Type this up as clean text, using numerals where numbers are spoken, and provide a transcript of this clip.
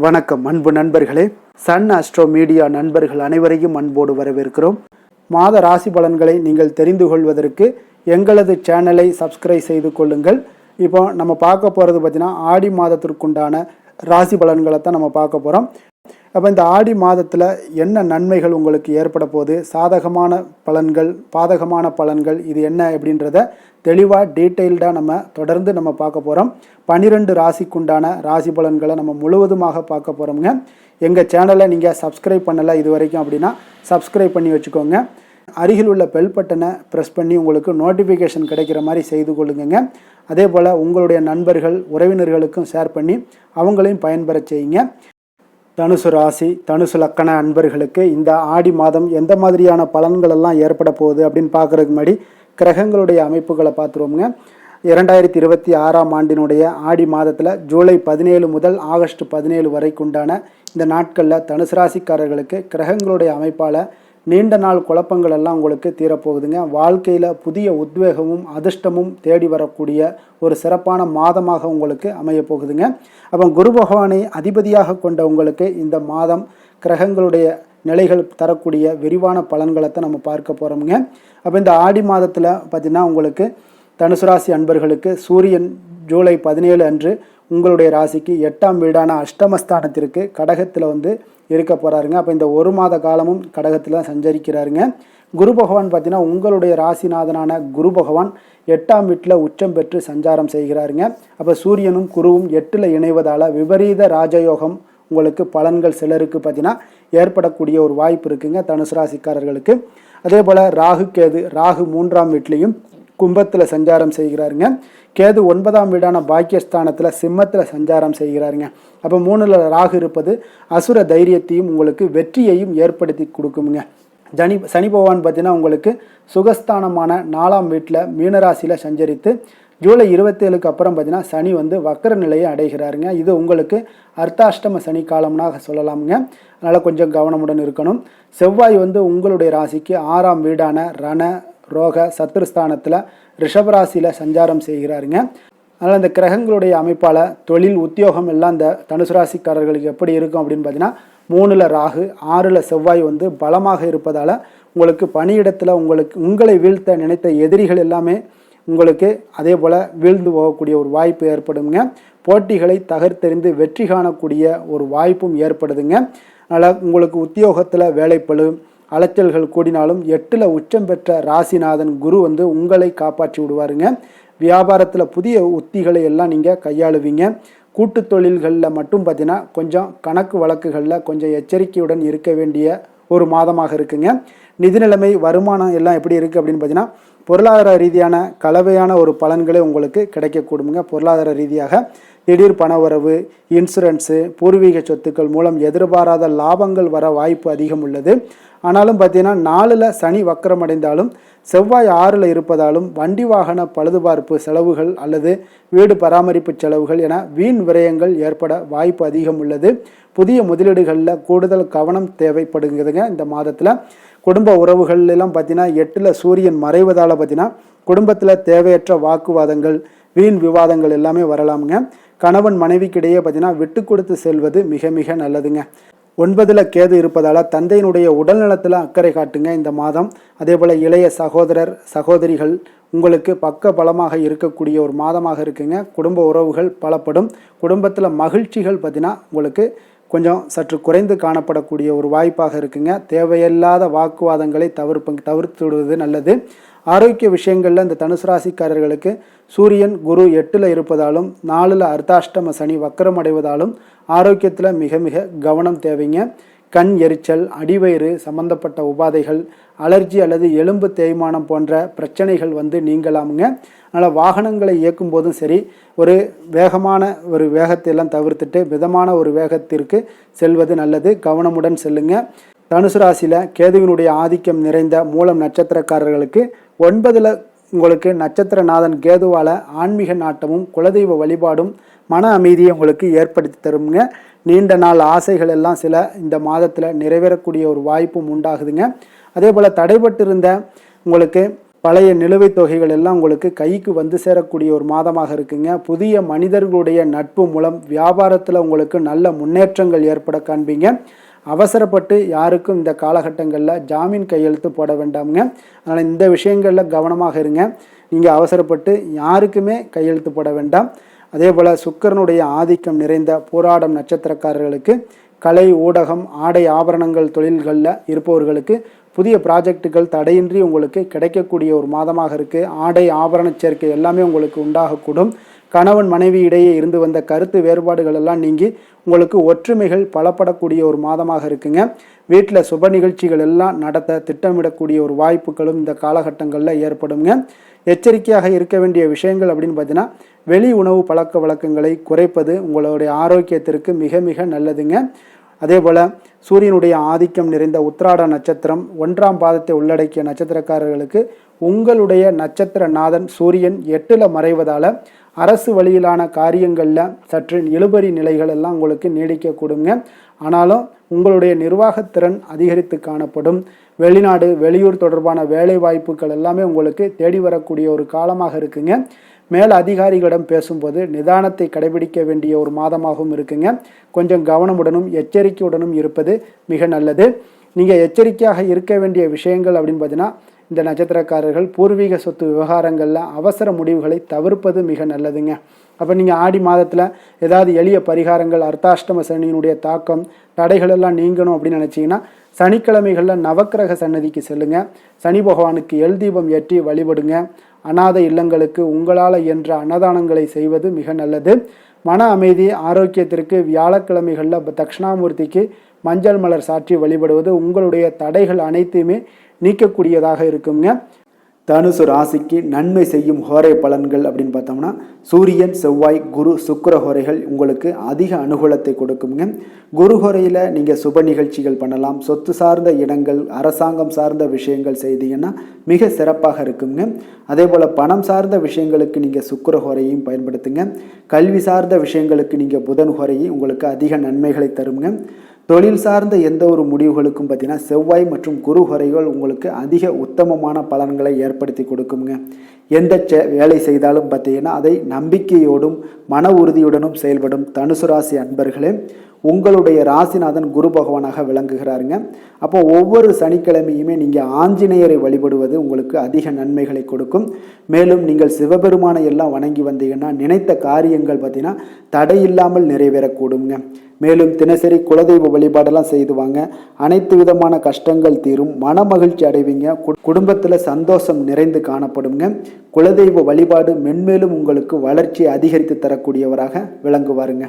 வணக்கம் அன்பு நண்பர்களே, சன் ஆஸ்ட்ரோ மீடியா நண்பர்கள் அனைவரையும் அன்போடு வரவேற்கிறோம். மாத ராசி பலன்களை நீங்கள் தெரிந்து கொள்வதற்கு எங்களது சேனலை சப்ஸ்கிரைப் செய்து கொள்ளுங்கள். இப்போ நம்ம பார்க்க போகிறது பார்த்தீங்கன்னா ஆடி மாதத்திற்குண்டான ராசி பலன்களை தான் நம்ம பார்க்க போகிறோம். அப்போ இந்த ஆடி மாதத்தில் என்ன நன்மைகள் உங்களுக்கு ஏற்பட போகுது, சாதகமான பலன்கள், பாதகமான பலன்கள், இது என்ன அப்படின்றத தெளிவாக டீட்டெயில்டாக நம்ம தொடர்ந்து நம்ம பார்க்க போகிறோம். 12 ராசிக்குண்டான ராசி பலன்களை நம்ம முழுவதுமாக பார்க்க போகிறோம்ங்க. எங்கள் சேனலை நீங்கள் சப்ஸ்கிரைப் பண்ணலை இது வரைக்கும் அப்படின்னா சப்ஸ்கிரைப் பண்ணி வச்சுக்கோங்க. அருகில் உள்ள பெல் பட்டனை ப்ரெஸ் பண்ணி உங்களுக்கு நோட்டிஃபிகேஷன் கிடைக்கிற மாதிரி செய்து கொள்ளுங்க. அதே போல் உங்களுடைய நண்பர்கள் உறவினர்களுக்கும் ஷேர் பண்ணி அவங்களையும் பயன்பெற செய்யுங்க. தனுசு ராசி, தனுசு லக்கண அன்பர்களுக்கு இந்த ஆடி மாதம் எந்த மாதிரியான பலன்கள் எல்லாம் ஏற்பட போகுது அப்படின்னு பார்க்குறதுக்கு முன்னாடி கிரகங்களுடைய அமைப்புகளை பார்த்துருவோங்க. 2026ஆம் ஆண்டினுடைய ஆடி மாதத்தில் ஜூலை 17 முதல் ஆகஸ்ட் 17 வரைக்குண்டான இந்த நாட்களில் தனுசு ராசிக்காரர்களுக்கு கிரகங்களுடைய அமைப்பால் நீண்ட நாள் குழப்பங்கள் எல்லாம் உங்களுக்கு தீரப்போகுதுங்க. வாழ்க்கையில் புதிய உத்வேகமும் அதிர்ஷ்டமும் தேடி வரக்கூடிய ஒரு சிறப்பான மாதமாக உங்களுக்கு அமைய போகுதுங்க. அப்போ குரு பகவானை அதிபதியாக கொண்ட உங்களுக்கு இந்த மாதம் கிரகங்களுடைய நிலைகள் தரக்கூடிய விரிவான பலன்களை தான் நம்ம பார்க்க போகிறோமுங்க. அப்போ இந்த ஆடி மாதத்தில் பார்த்திங்கன்னா உங்களுக்கு தனுசு ராசி அன்பர்களுக்கு சூரியன் ஜூலை 17 அன்று உங்களுடைய ராசிக்கு 8ஆம் வீடான அஷ்டமஸ்தானத்திற்கு கடகத்தில் இருக்க போகிறாருங்க. அப்போ இந்த ஒரு மாத காலமும் கடகத்தில் சஞ்சரிக்கிறாருங்க. குரு பகவான் பார்த்தீங்கன்னா உங்களுடைய ராசிநாதனான குரு பகவான் 8ஆம் வீட்டில் உச்சம் பெற்று சஞ்சாரம் செய்கிறாருங்க. அப்போ சூரியனும் குருவும் 8ல் இணைவதால் விபரீத ராஜயோகம் உங்களுக்கு பலன்கள் சிலருக்கு பார்த்தீங்கன்னா ஏற்படக்கூடிய ஒரு வாய்ப்பு இருக்குங்க தனுசு ராசிக்காரர்களுக்கு. அதே போல் ராகு 3ஆம் வீட்லேயும் கும்பத்தில் சஞ்சாரம் செய்கிறாருங்க. கேது 9ஆம் வீடான பாக்கியஸ்தானத்தில் சிம்மத்தில் சஞ்சாரம் செய்கிறாருங்க. அப்போ 3ல் ராகு இருப்பது அசுர தைரியத்தையும் உங்களுக்கு வெற்றியையும் ஏற்படுத்தி கொடுக்குமுங்க. சனி பகவான் பார்த்தீங்கன்னா உங்களுக்கு சுகஸ்தானமான 4ஆம் வீட்டில் மீனராசியில் சஞ்சரித்து ஜூலை 27க்கு அப்புறம் பார்த்தீங்கன்னா சனி வக்கர நிலையை அடைகிறாருங்க. இது உங்களுக்கு அர்த்தாஷ்டம சனி காலம்னாக சொல்லலாமுங்க. அதனால் கொஞ்சம் கவனமுடன் இருக்கணும். செவ்வாய் உங்களுடைய ராசிக்கு 6ஆம் வீடான ரண ரோக சத்துருஸ்தானத்தில் ரிஷபராசியில் சஞ்சாரம் செய்கிறாருங்க. அதனால் இந்த கிரகங்களுடைய அமைப்பால் தொழில் உத்தியோகம் எல்லாம் இந்த தனுசு ராசிக்காரர்களுக்கு எப்படி இருக்கும் அப்படின்னு பார்த்தீங்கன்னா 3ல் ராகு 6ல் செவ்வாய் பலமாக இருப்பதால் உங்களுக்கு பணியிடத்தில் உங்களை வீழ்த்த நினைத்த எதிரிகள் எல்லாமே உங்களுக்கு அதே போல் வீழ்ந்து போகக்கூடிய ஒரு வாய்ப்பு ஏற்படுங்க. போட்டிகளை தகர்த்தெறிந்து வெற்றி காணக்கூடிய ஒரு வாய்ப்பும் ஏற்படுதுங்க. அதனால் உங்களுக்கு உத்தியோகத்தில் வேலைப்பளு அலைச்சல்கள் கூடினாலும் 8ல் உச்சம் பெற்ற ராசிநாதன் குரு உங்களை காப்பாற்றி விடுவாருங்க. வியாபாரத்தில் புதிய உத்திகளை எல்லாம் நீங்கள் கையாளுவீங்க. கூட்டு தொழில்களில் மட்டும் பார்த்தீங்கன்னா கொஞ்சம் கணக்கு வழக்குகளில் கொஞ்சம் எச்சரிக்கையுடன் இருக்க வேண்டிய ஒரு மாதமாக இருக்குங்க. நிதி நிலைமை வருமானம் எல்லாம் எப்படி இருக்குது அப்படின்னு பார்த்தீங்கன்னா பொருளாதார ரீதியான கலவையான ஒரு பலன்களே உங்களுக்கு கிடைக்கக்கூடுங்க. பொருளாதார ரீதியாக திடீர் பணவரவு, இன்சூரன்ஸு, பூர்வீக சொத்துக்கள் மூலம் எதிர்பாராத லாபங்கள் வர வாய்ப்பு அதிகம் உள்ளது. ஆனாலும் பார்த்தீங்கன்னா 4ல் சனி வக்கரம் அடைந்தாலும் செவ்வாய் 6ல் இருப்பதாலும் வண்டி வாகன பழுதுபார்ப்பு செலவுகள் அல்லது வீடு பராமரிப்பு செலவுகள் என வீண் விரயங்கள் ஏற்பட வாய்ப்பு அதிகம் உள்ளது. புதிய முதலீடுகளில் கூடுதல் கவனம் தேவைப்படுகிறதுங்க. இந்த மாதத்தில் குடும்ப உறவுகள்லாம் பார்த்தீங்கன்னா 8ல் சூரியன் மறைவதால் பார்த்தீங்கன்னா குடும்பத்தில் தேவையற்ற வாக்குவாதங்கள், வீண் விவாதங்கள் எல்லாமே வரலாமுங்க. கணவன் மனைவிக்கிடையே பார்த்தீங்கன்னா விட்டு கொடுத்து செல்வது மிக மிக நல்லதுங்க. 9ல் கேது இருப்பதால் தந்தையினுடைய உடல்நலத்தில் அக்கறை காட்டுங்க இந்த மாதம். அதே போல் இளைய சகோதரர் சகோதரிகள் உங்களுக்கு பக்க பலமாக இருக்கக்கூடிய ஒரு மாதமாக இருக்குங்க. குடும்ப உறவுகள் பலப்படும். குடும்பத்தில் மகிழ்ச்சிகள் பார்த்தீங்கன்னா உங்களுக்கு கொஞ்சம் சற்று குறைந்து காணப்படக்கூடிய ஒரு வாய்ப்பாக இருக்குங்க. தேவையில்லாத வாக்குவாதங்களை தவிர்த்து விடுவது நல்லது. ஆரோக்கிய விஷயங்களில் இந்த தனுசு ராசிக்காரர்களுக்கு சூரியன் குரு 8ல் இருப்பதாலும் 4ல் அர்த்தாஷ்டம சனி வக்கரம் அடைவதாலும் ஆரோக்கியத்தில் மிக மிக கவனம் தேவைங்க. கண் எரிச்சல், அடிவயிறு சம்பந்தப்பட்ட உபாதைகள், அலர்ஜி அல்லது எலும்பு தேய்மானம் போன்ற பிரச்சனைகள் நீங்கலாமுங்க. அதனால் வாகனங்களை இயக்கும் போதும் சரி ஒரு வேகமான ஒரு வேகத்தை எல்லாம் தவிர்த்துட்டு மிதமான ஒரு வேகத்திற்கு செல்வது நல்லது. கவனமுடன் செல்லுங்க. தனுசு ராசியில் கேதுவினுடைய ஆதிக்கம் நிறைந்த மூலம் நட்சத்திரக்காரர்களுக்கு 9ல் உங்களுக்கு நட்சத்திரநாதன் கேதுவால் ஆன்மீக நாட்டமும் குலதெய்வ வழிபாடும் மன அமைதியை உங்களுக்கு ஏற்படுத்தி தருங்க. நீண்ட நாள் ஆசைகள் எல்லாம் சில இந்த மாதத்தில் நிறைவேறக்கூடிய ஒரு வாய்ப்பும் உண்டாகுதுங்க. அதே போல் தடைபட்டிருந்த உங்களுக்கு பழைய நிலுவைத் தொகைகள் எல்லாம் உங்களுக்கு கைக்கு வந்து சேரக்கூடிய ஒரு மாதமாக இருக்குங்க. புதிய மனிதர்களுடைய நட்பு மூலம் வியாபாரத்தில் உங்களுக்கு நல்ல முன்னேற்றங்கள் ஏற்பட காண்பீங்க. அவசரப்பட்டு யாருக்கும் இந்த காலகட்டங்களில் ஜாமீன் கையெழுத்து போட வேண்டாமுங்க. அதனால் இந்த விஷயங்களில் கவனமாக இருங்க. நீங்கள் அவசரப்பட்டு யாருக்குமே கையெழுத்து போட வேண்டாம். அதே போல் சுக்கிரனுடைய ஆதிக்கம் நிறைந்த போராடம் நட்சத்திரக்காரர்களுக்கு கலை, ஊடகம், ஆடை, ஆபரணங்கள் தொழில்களில் இருப்பவர்களுக்கு புதிய ப்ராஜெக்டுகள் தடையின்றி உங்களுக்கு கிடைக்கக்கூடிய ஒரு மாதமாக இருக்குது. ஆடை, ஆபரண சேர்க்கை எல்லாமே உங்களுக்கு உண்டாகக்கூடும். கணவன் மனைவி இடையே இருந்து வந்த கருத்து வேறுபாடுகள் எல்லாம் நீங்கி உங்களுக்கு ஒற்றுமைகள் பலப்படக்கூடிய ஒரு மாதமாக இருக்குங்க. வீட்டில் சுப நிகழ்ச்சிகள் எல்லாம் நடத்த திட்டமிடக்கூடிய ஒரு வாய்ப்புகளும் இந்த காலகட்டங்களில் ஏற்படுங்க. எச்சரிக்கையாக இருக்க வேண்டிய விஷயங்கள் அப்படின்னு பார்த்தீங்கன்னா, வெளி உணவு பழக்க வழக்கங்களை குறைப்பது உங்களுடைய ஆரோக்கியத்திற்கு மிக மிக நல்லதுங்க. அதே போல் சூரியனுடைய ஆதிக்கம் நிறைந்த உத்திராட நட்சத்திரம் 1ஆம் பாதத்தை உள்ளடக்கிய நட்சத்திரக்காரர்களுக்கு உங்களுடைய நட்சத்திர நாதன் சூரியன் 8ல் மறைவதால் அரசு வழியிலான காரியங்களில் சற்று இழுபறி நிலைகள் எல்லாம் உங்களுக்கு நீடிக்கக்கூடுங்க. ஆனாலும் உங்களுடைய நிர்வாகத்திறன் அதிகரித்து காணப்படும். வெளிநாடு, வெளியூர் தொடர்பான வேலை வாய்ப்புகள் எல்லாமே உங்களுக்கு தேடி வரக்கூடிய ஒரு காலமாக இருக்குங்க. மேல் அதிகாரிகளிடம் பேசும்போது நிதானத்தை கடைபிடிக்க வேண்டிய ஒரு மாதமாகவும் இருக்குங்க. கொஞ்சம் கவனமுடனும் எச்சரிக்கையுடனும் இருப்பது மிக நல்லது. நீங்கள் எச்சரிக்கையாக இருக்க வேண்டிய விஷயங்கள் அப்படின்னு பார்த்தீங்கன்னா, இந்த நட்சத்திரக்காரர்கள் பூர்வீக சொத்து விவகாரங்களில் அவசர முடிவுகளை தவிர்ப்பது மிக நல்லதுங்க. அப்போ நீங்கள் ஆடி மாதத்தில் ஏதாவது எளிய பரிகாரங்கள், அர்த்தாஷ்டம சனியினுடைய தாக்கம், தடைகள் எல்லாம் நீங்கணும் அப்படின்னு நினச்சிங்கன்னா, சனிக்கிழமைகளில் நவக்கிரக சன்னதிக்கு செல்லுங்கள். சனி பகவானுக்கு எல் தீபம் ஏற்றி வழிபடுங்க. அநாத இல்லங்களுக்கு உங்களால் இயன்ற அன்னதானங்களை செய்வது மிக நல்லது. மன அமைதி, ஆரோக்கியத்திற்கு வியாழக்கிழமைகளில் தட்சிணாமூர்த்திக்கு மஞ்சள் மலர் சாற்றி வழிபடுவது உங்களுடைய தடைகள் அனைத்தையுமே நீக்கக்கூடியதாக இருக்குங்க. தனுசு ராசிக்கு நன்மை செய்யும் ஹோரை பலன்கள் அப்படின்னு பார்த்தோம்னா, சூரியன், செவ்வாய், குரு, சுக்கிர ஹோரைகள் உங்களுக்கு அதிக அனுகூலத்தை கொடுக்குங்க. குரு ஹோரையில் நீங்கள் சுப நிகழ்ச்சிகள் பண்ணலாம். சொத்து சார்ந்த இடங்கள், அரசாங்கம் சார்ந்த விஷயங்கள் செய்தீங்கன்னா மிக சிறப்பாக இருக்குங்க. அதே போல் பணம் சார்ந்த விஷயங்களுக்கு நீங்கள் சுக்கிர ஹோரையும் பயன்படுத்துங்க. கல்வி சார்ந்த விஷயங்களுக்கு நீங்கள் புதன் ஹோரையும் உங்களுக்கு அதிக நன்மைகளை தருங்க. தொழில் சார்ந்த எந்த ஒரு முடிவுகளுக்கும் பார்த்தீங்கன்னா செவ்வாய் மற்றும் குரு ஹோரைகள் உங்களுக்கு அதிக உத்தமமான பலன்களை ஏற்படுத்தி கொடுக்குங்க. எந்த வேலை செய்தாலும் பார்த்தீங்கன்னா அதை நம்பிக்கையோடும் மன உறுதியுடனும் செயல்படும் தனுசு ராசி அன்பர்களே, உங்களுடைய ராசிநாதன் குரு பகவானாக விளங்குகிறாருங்க. அப்போ ஒவ்வொரு சனிக்கிழமையுமே நீங்கள் ஆஞ்சநேயரை வழிபடுவது உங்களுக்கு அதிக நன்மைகளை கொடுக்கும். மேலும் நீங்கள் சிவபெருமானை எல்லாம் வணங்கி வந்தீங்கன்னா நினைத்த காரியங்கள் பார்த்தீங்கன்னா தடையில்லாமல் நிறைவேறக்கூடுங்க. மேலும் தினசரி குலதெய்வ வழிபாடெல்லாம் செய்துவாங்க. அனைத்து விதமான கஷ்டங்கள் தீரும். மன மகிழ்ச்சி அடைவீங்க. குடும்பத்தில் சந்தோஷம் நிறைந்து காணப்படுங்க. குலதெய்வ வழிபாடு மென்மேலும் உங்களுக்கு வளர்ச்சியை அதிகரித்து தரக்கூடியவராக விளங்குவாருங்க.